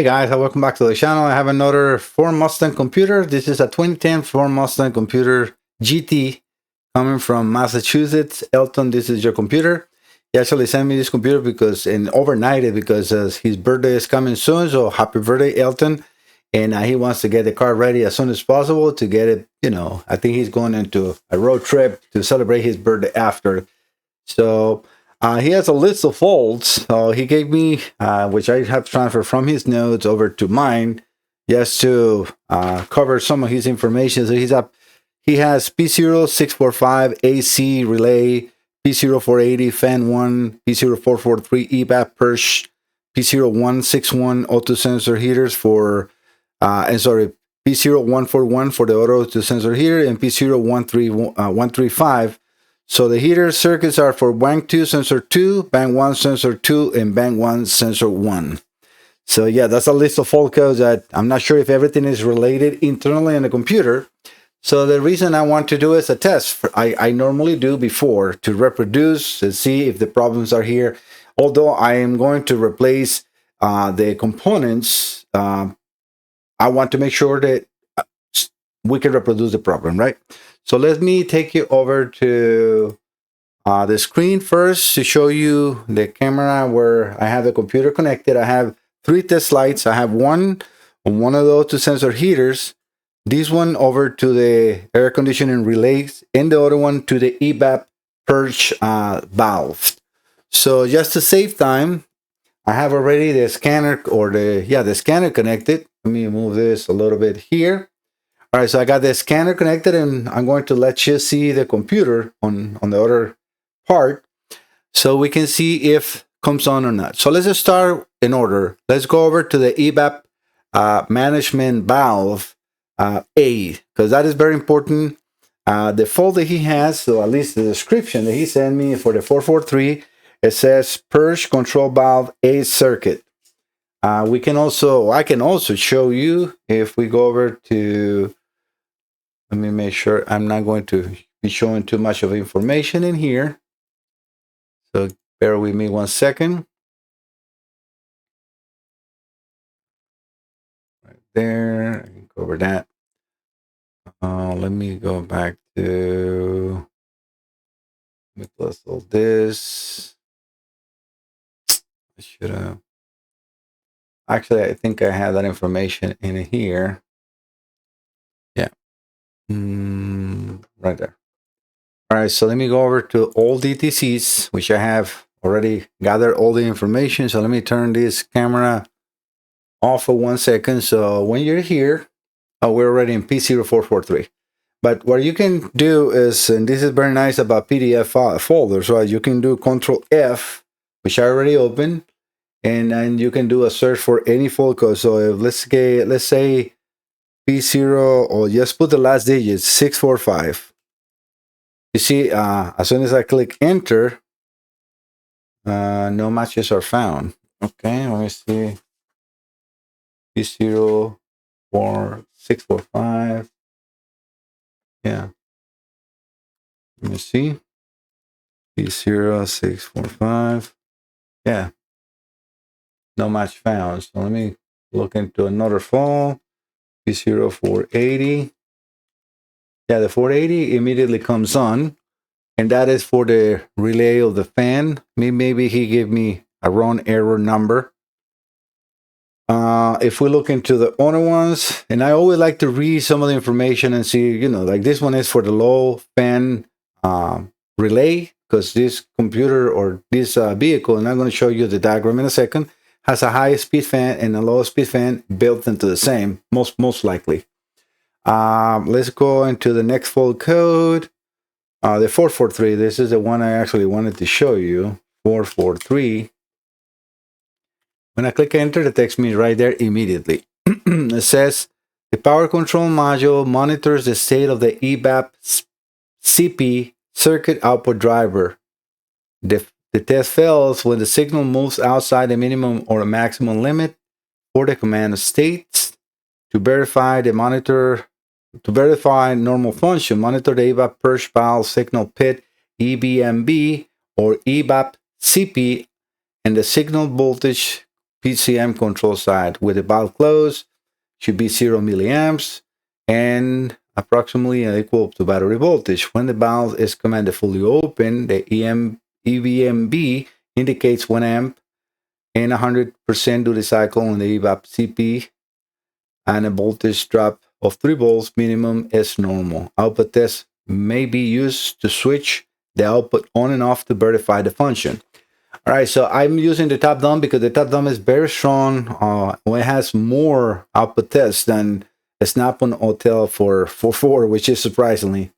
Hey guys, welcome back to the channel. I have another Ford Mustang computer. This is a 2010 Ford Mustang computer GT coming from Massachusetts. Elton, this is your computer. He actually sent me this computer because overnighted because his birthday is coming soon. So happy birthday, Elton. And he wants to get the car ready as soon as possible to get it, I think he's going into a road trip to celebrate his birthday after. So he has a list of faults. He gave me, which I have transferred from his notes over to mine, just to cover some of his information. So he has P0645 AC relay, P0480 fan 1, P0443 evap purge, P0161 auto sensor heaters for, P0141 for the auto sensor heater, and P0135. So the heater circuits are for bank 2 sensor 2, bank 1 sensor 2, and bank 1 sensor 1. So yeah, that's a list of fault codes that I'm not sure if everything is related internally in the computer. So the reason I want to do is a test. I normally do before to reproduce and see if the problems are here. Although I am going to replace the components, I want to make sure that we can reproduce the problem, right? So let me take you over to the screen first to show you the camera where I have the computer connected. I have 3 test lights. I have one on one of those 2 sensor heaters, this one over to the air conditioning relays, and the other one to the evap purge valve. So just to save time, I have already the scanner the scanner connected. Let me move this a little bit here. All right, so I got the scanner connected, and I'm going to let you see the computer on the other part so we can see if comes on or not. So let's just start in order. Let's go over to the evap management valve A, because that is very important. The fault that he has, so at least the description that he sent me for the 443, it says purge control valve A circuit. I can also show you if we go over to, let me make sure I'm not going to be showing too much of information in here. So bear with me 1 second. Right there, I can cover that. Let me go back to, let me close all this. I should have, actually, I think I have that information in here. Yeah, right there. All right, so let me go over to all DTCs, which I have already gathered all the information. So let me turn this camera off for 1 second. So when you're here, we're already in P0443. But what you can do is, and this is very nice about PDF folders, right? You can do Control F, which I already opened, and then you can do a search for any fault code. So if, let's say P0, or just put the last digit, 645. You see, as soon as I click enter, no matches are found. Okay, let me see. P0645. Yeah. Let me see. P0645. Yeah. No match found. So let me look into another phone. P0480. Yeah, the 480 immediately comes on. And that is for the relay of the fan. Maybe he gave me a wrong error number. If we look into the other ones, and I always like to read some of the information and see, like this one is for the low fan relay, because this computer or this vehicle, and I'm going to show you the diagram in a second, has a high speed fan and a low speed fan built into the same, most likely. Let's go into the next fault code. The 443, this is the one I actually wanted to show you, 443. When I click enter, it takes me right there immediately. It says, the power control module monitors the state of the evap CP circuit output driver. The test fails when the signal moves outside the minimum or maximum limit for the command states. To verify normal function, monitor the evap purge valve signal pit EBMB or evap CP and the signal voltage PCM control side. With the valve closed, should be 0 milliamps and approximately equal to battery voltage. When the valve is commanded fully open, the EVMB indicates 1 amp and 100% duty cycle on the evap CP, and a voltage drop of 3 volts minimum is normal. Output test may be used to switch the output on and off to verify the function. All right, so I'm using the top down because the top down is very strong. It has more output tests than a Snap-on Hotel for 4, which is surprisingly.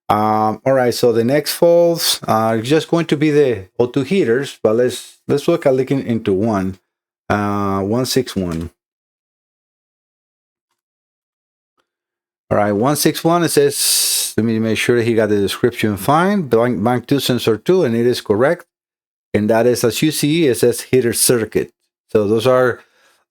All right, so the next faults are just going to be the O2 heaters, but let's look at looking into one. 161. All right, 161, it says, let me make sure he got the description fine. Bank 2 sensor 2, and it is correct. And that is, as you see, it says heater circuit. So those are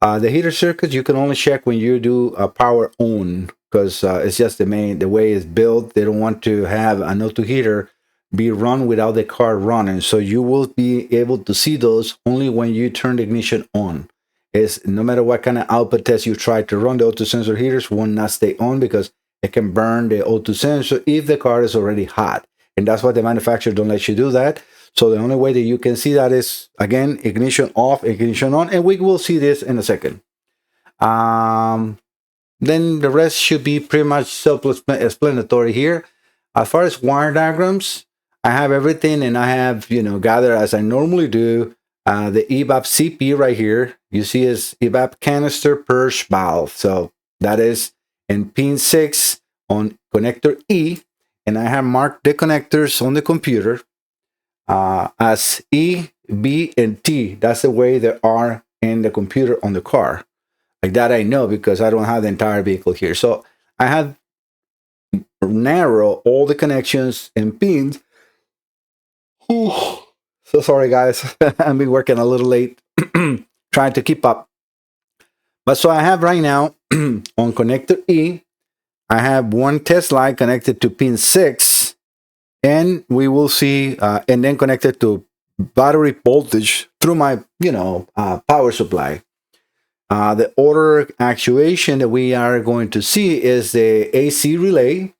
the heater circuits. You can only check when you do a power on, because it's just the way it's built. They don't want to have an O2 heater be run without the car running. So you will be able to see those only when you turn the ignition on. It's no matter what kind of output test you try to run, the O2 sensor heaters will not stay on because it can burn the O2 sensor if the car is already hot. And that's why the manufacturer don't let you do that. So the only way that you can see that is, again, ignition off, ignition on, and we will see this in a second. Then the rest should be pretty much self-explanatory here. As far as wire diagrams, I have everything, and I have, gathered as I normally do, the evap CP right here. You see is evap canister purge valve. So that is in pin 6 on connector E, and I have marked the connectors on the computer as E, B, and T. That's the way they are in the computer on the car. Like that I know because I don't have the entire vehicle here. So I have narrow all the connections and pins. So sorry guys, I've been working a little late trying to keep up. But so I have right now on connector E, I have one test light connected to pin 6. And we will see, and then connected to battery voltage through my, power supply. The other actuation that we are going to see is the AC relay,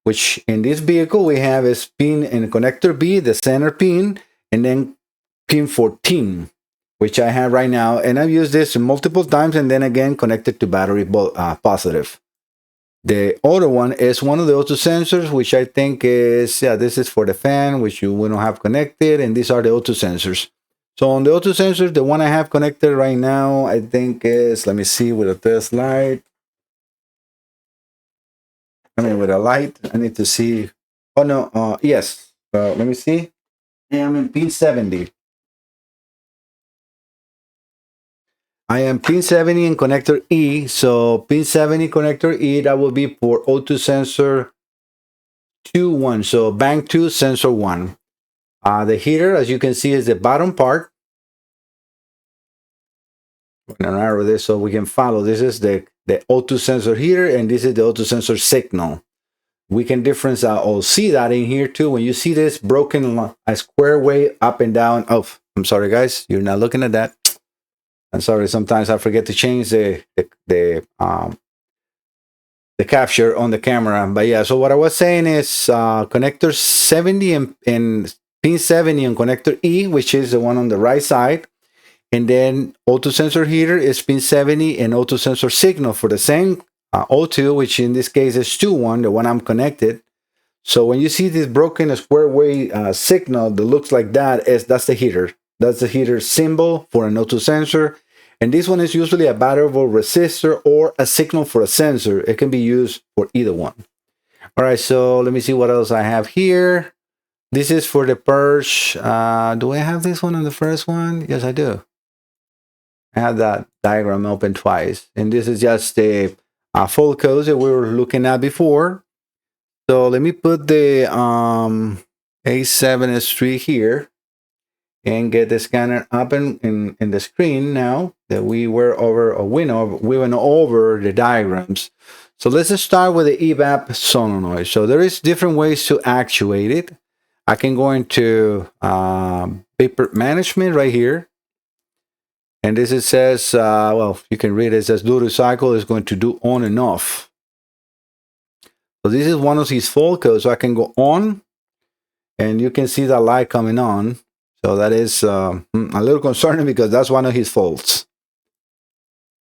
which in this vehicle we have is pin in connector B, the center pin, and then pin 14, which I have right now. And I've used this multiple times and then again connected to battery positive. The other one is one of the O2 sensors, which I think is, this is for the fan, which we don't have connected, and these are the O2 sensors. So on the O2 sensors, the one I have connected right now, I think is, let me see with a test light. With a light, I need to see. Oh no, yes. Let me see. I am in pin 70. I am pin 70 in connector E. So pin 70 connector E, that will be for O2 sensor 2-1. So bank 2 sensor 1. The heater, as you can see, is the bottom part. I'm going to narrow this so we can follow. This is the O2 sensor heater, and this is the O2 sensor signal. We can difference or see that in here too. When you see this broken a square way up and down. Oh, I'm sorry guys, you're not looking at that. I'm sorry, sometimes I forget to change the capture on the camera. But yeah, so what I was saying is connector 70 and pin 70 on connector E, which is the one on the right side. And then O2 sensor heater is pin 70 and O2 sensor signal for the same O2, which in this case is 2-1, the one I'm connected. So when you see this broken square wave signal that looks like that, that's the heater. That's the heater symbol for an O2 sensor. And this one is usually a variable resistor or a signal for a sensor. It can be used for either one. All right, so let me see what else I have here. This is for the purge. Do I have this one on the first one? Yes, I do. I have that diagram open twice. And this is just the full codes that we were looking at before. So let me put the A7S3 here and get the scanner up in the screen now that we were over, or we went over the diagrams. So let's just start with the evap solenoid. So there is different ways to actuate it. I can go into paper management right here. And this it says, well, you can read it. It says duty cycle is going to do on and off. So this is one of his fault codes. So I can go on, and you can see that light coming on. So that is a little concerning because that's one of his faults.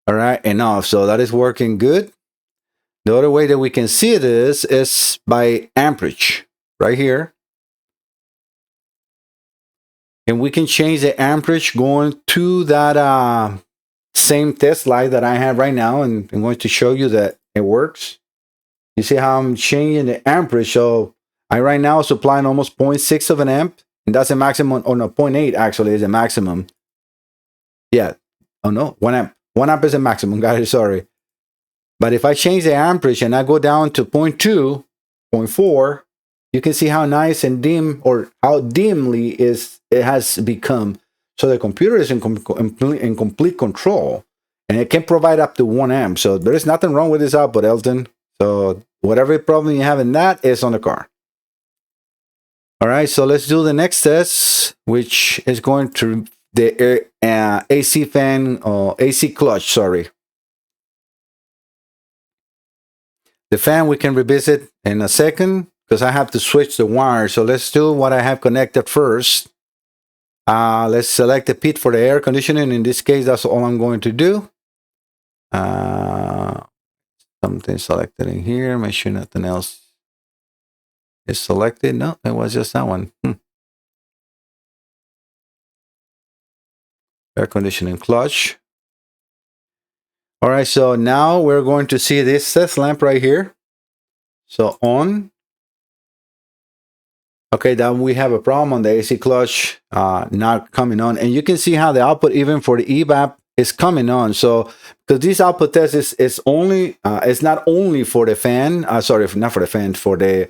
All right, and off. So that is working good. The other way that we can see this is by amperage, right here. And we can change the amperage going to that same test light that I have right now. And I'm going to show you that it works. You see how I'm changing the amperage. So I right now supplying almost 0.6 of an amp. And that's a maximum, or no, 0.8 actually is a maximum. Yeah. Oh no, 1 amp. 1 amp is a maximum, guys, sorry. But if I change the amperage and I go down to 0.2, 0.4, you can see how nice and dim, or how dimly it has become. So the computer is in complete control, and it can provide up to 1 amp. So there is nothing wrong with this output, Elton. So whatever problem you have in that is on the car. All right, so let's do the next test, which is going to the AC fan, or AC clutch, sorry. The fan we can revisit in a second because I have to switch the wire. So let's do what I have connected first. Let's select the pit for the air conditioning. In this case, that's all I'm going to do. Something selected in here. Make sure nothing else is selected. No, it was just that one. Air conditioning clutch. All right, so now we're going to see this test lamp right here. So on. Okay, then we have a problem on the AC clutch not coming on. And you can see how the output, even for the evap, is coming on. So, because this output test is only, it's not only for the fan, sorry, not for the fan, for the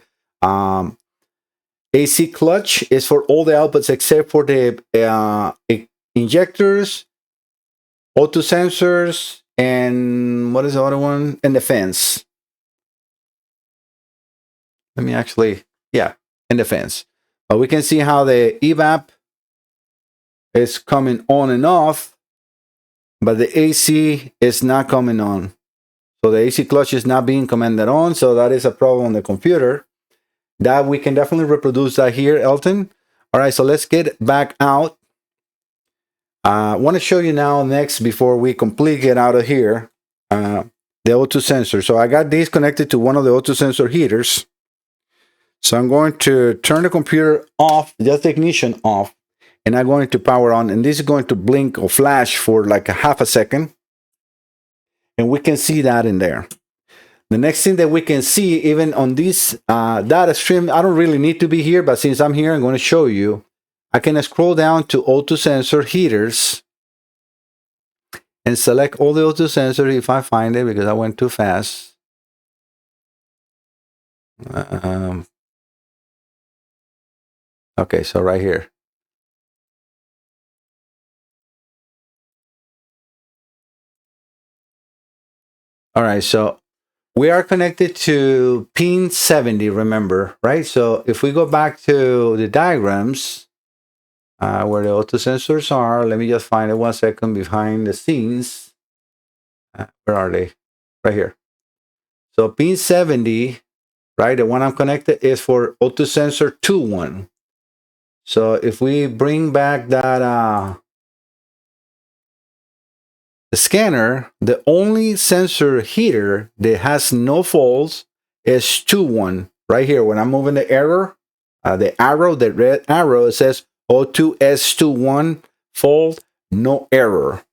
AC clutch, is for all the outputs except for the injectors, O2 sensors, and what is the other one? And the fans. Let me actually, yeah, and the fans. But we can see how the evap is coming on and off, but the AC is not coming on. So the AC clutch is not being commanded on. So that is a problem on the computer. That we can definitely reproduce that here, Elton. All right, so let's get back out. I want to show you now next, before we completely get out of here, the O2 sensor. So I got these connected to one of the O2 sensor heaters. So I'm going to turn the computer off, just the ignition off, and I'm going to power on. And this is going to blink or flash for like a half a second. And we can see that in there. The next thing that we can see, even on this data stream, I don't really need to be here, but since I'm here, I'm going to show you. I can scroll down to O2 sensor heaters and select all the O2 sensors if I find it, because I went too fast. Okay, so right here. All right, so we are connected to pin 70, remember, right? So if we go back to the diagrams, where the O2 sensors are, let me just find it 1 second behind the scenes. Where are they? Right here. So pin 70, right, the one I'm connected, is for O2 sensor 2.1. So if we bring back that the scanner, the only sensor heater that has no faults is 2.1. Right here, when I'm moving the arrow, the red arrow, it says O2S21 fault, no error.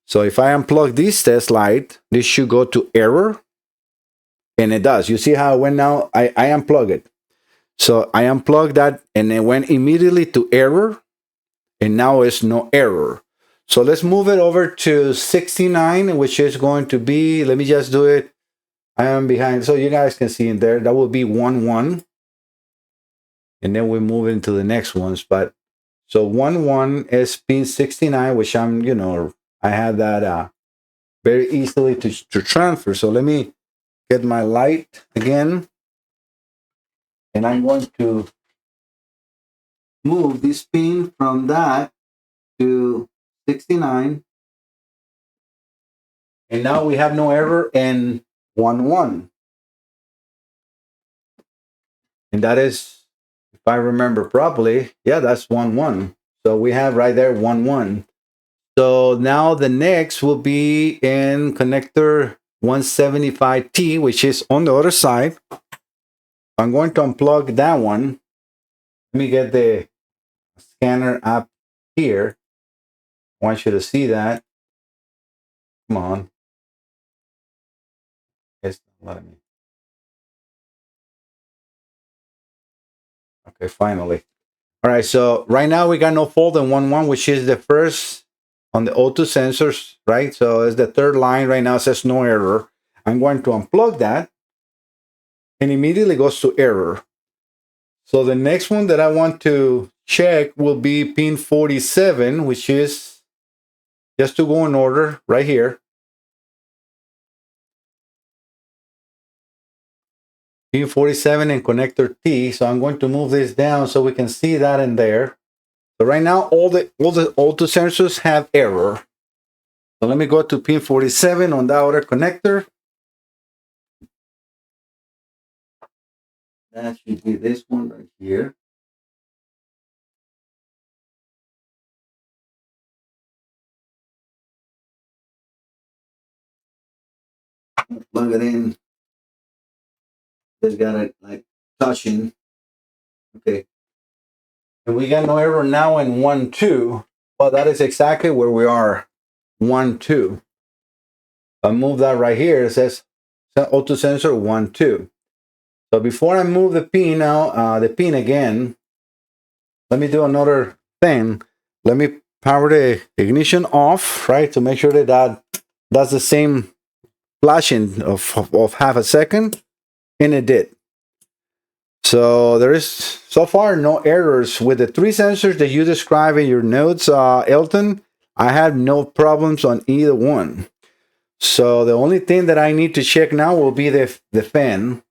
So if I unplug this test light, this should go to error. And it does. You see how it went now? I unplug it. So I unplugged that and it went immediately to error. And now it's no error. So let's move it over to 69, which is going to be, let me just do it. I am behind, so you guys can see in there. That will be 1.1. And then we move into the next ones. But so 1.1 is pin 69, which I'm, I have that very easily to transfer. So let me get my light again. And I'm going to move this pin from that to 69. And now we have no error in 1-1. And that is, if I remember properly, yeah, that's 1-1. So we have right there 1-1. So now the next will be in connector 175T, which is on the other side. I'm going to unplug that one. Let me get the scanner up here. I want you to see that. Come on. It's not letting me. Okay, finally. All right, so right now we got no fault in 1-1, which is the first on the O2 sensors, right? So it's the third line right now, it says no error. I'm going to unplug that and immediately goes to error. So the next one that I want to check will be pin 47, which is just to go in order right here. Pin 47 and connector T. So I'm going to move this down so we can see that in there. So right now all the O2 sensors have error. So let me go to pin 47 on that other connector. That should be this one right here. Plug it in. Just got it like touching. Okay. And we got no error now in 1-2. Well, that is exactly where we are. 1-2. I move that right here. It says auto sensor 1-2. So before I move the pin now, the pin again, let me do another thing. Let me power the ignition off, right, to make sure that that's the same flashing of half a second, and it did. So there is so far no errors with the three sensors that you describe in your notes, Elton. I have no problems on either one. So the only thing that I need to check now will be the fan.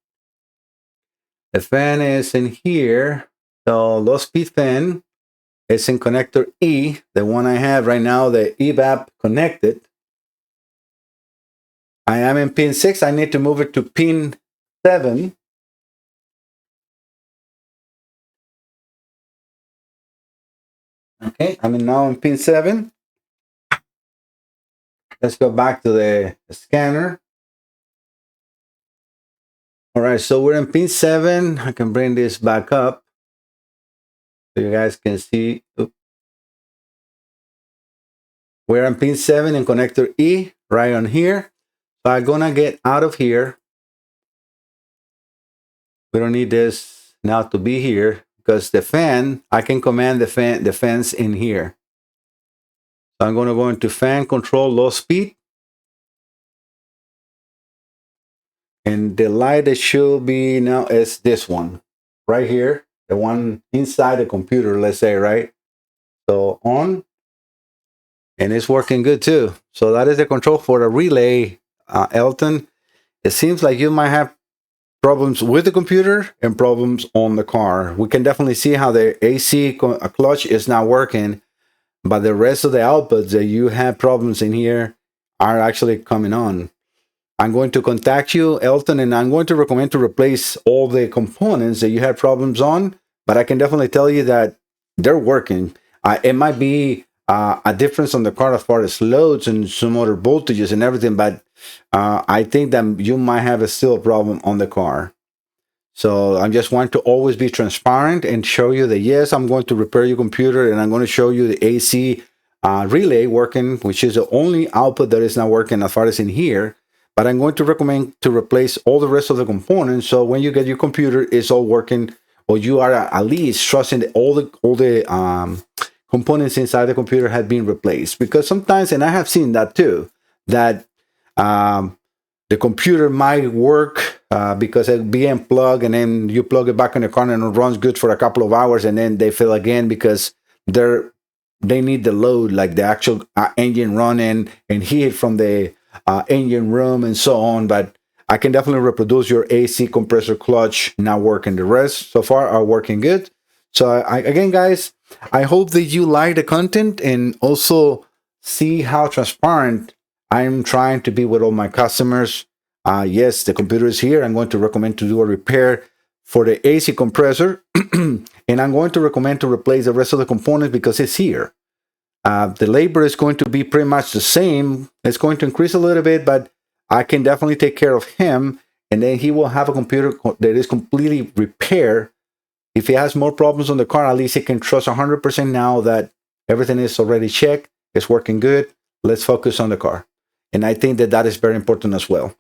The fan is in here. So low speed fan is in connector E, the one I have right now, the evap connected. I am in pin 6. I need to move it to pin 7. Okay, I'm now in pin 7. Let's go back to the scanner. All right, so we're in pin 7. I can bring this back up so you guys can see. Oops. We're on pin 7 in connector E, right on here. So I'm gonna get out of here. We don't need this now to be here because the fan, I can command the fans in here. So I'm gonna go into fan control low speed. And the light that should be now is this one right here, the one inside the computer, let's say, right? So on, and it's working good too. So that is the control for the relay, Elton. It seems like you might have problems with the computer and problems on the car. We can definitely see how the AC clutch is not working, but the rest of the outputs that you have problems in here are actually coming on. I'm going to contact you, Elton, and I'm going to recommend to replace all the components that you had problems on, but I can definitely tell you that they're working. It might be a difference on the car as far as loads and some other voltages and everything, but I think that you might have still a problem on the car. So I just want to always be transparent and show you that, yes, I'm going to repair your computer and I'm going to show you the AC relay working, which is the only output that is not working as far as in here. But I'm going to recommend to replace all the rest of the components. So when you get your computer, it's all working, or you are at least trusting that all the components inside the computer have been replaced. Because sometimes, and I have seen that too, that the computer might work because it be unplugged, and then you plug it back in the car and it runs good for a couple of hours, and then they fail again because they need the load, like the actual engine running and heat from the engine room and so on. But I can definitely reproduce your AC compressor clutch not working. The rest so far are working good. So again, guys, I hope that you like the content, and also see how transparent I'm trying to be with all my customers. Yes, the computer is here. I'm going to recommend to do a repair for the AC compressor, and I'm going to recommend to replace the rest of the components because it's here. The labor is going to be pretty much the same. It's going to increase a little bit, but I can definitely take care of him, and then he will have a computer that is completely repaired. If he has more problems on the car, at least he can trust 100% now that everything is already checked, it's working good. Let's focus on the car. And I think that that is very important as well.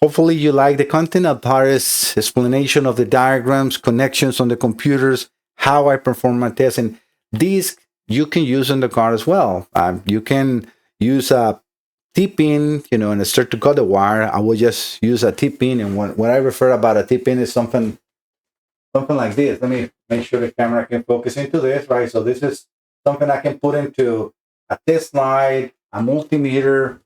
Hopefully you like the content of Paris' explanation of the diagrams, connections on the computers, how I perform my tests, and these you can use in the car as well. You can use a T-pin, and start to cut the wire. I will just use a T-pin, and what I refer about a T-pin is something like this. Let me make sure the camera can focus into this, right? So this is something I can put into a test slide, a multimeter,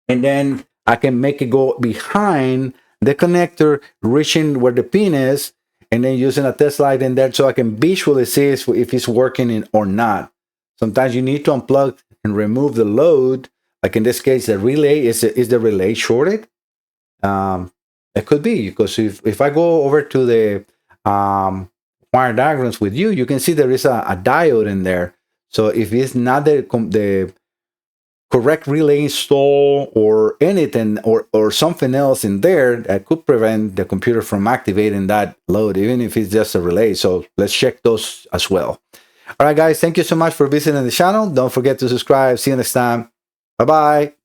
and then I can make it go behind the connector, reaching where the pin is, and then using a test slide in there so I can visually see if it's working or not. Sometimes you need to unplug and remove the load. Like in this case, the relay, is the relay shorted? It could be, because if I go over to the wire diagrams with you, you can see there is a diode in there. So if it's not the correct relay install or anything or something else in there, that could prevent the computer from activating that load, even if it's just a relay. So let's check those as well. All right, guys, thank you so much for visiting the channel. Don't forget to subscribe. See you next time. Bye-bye.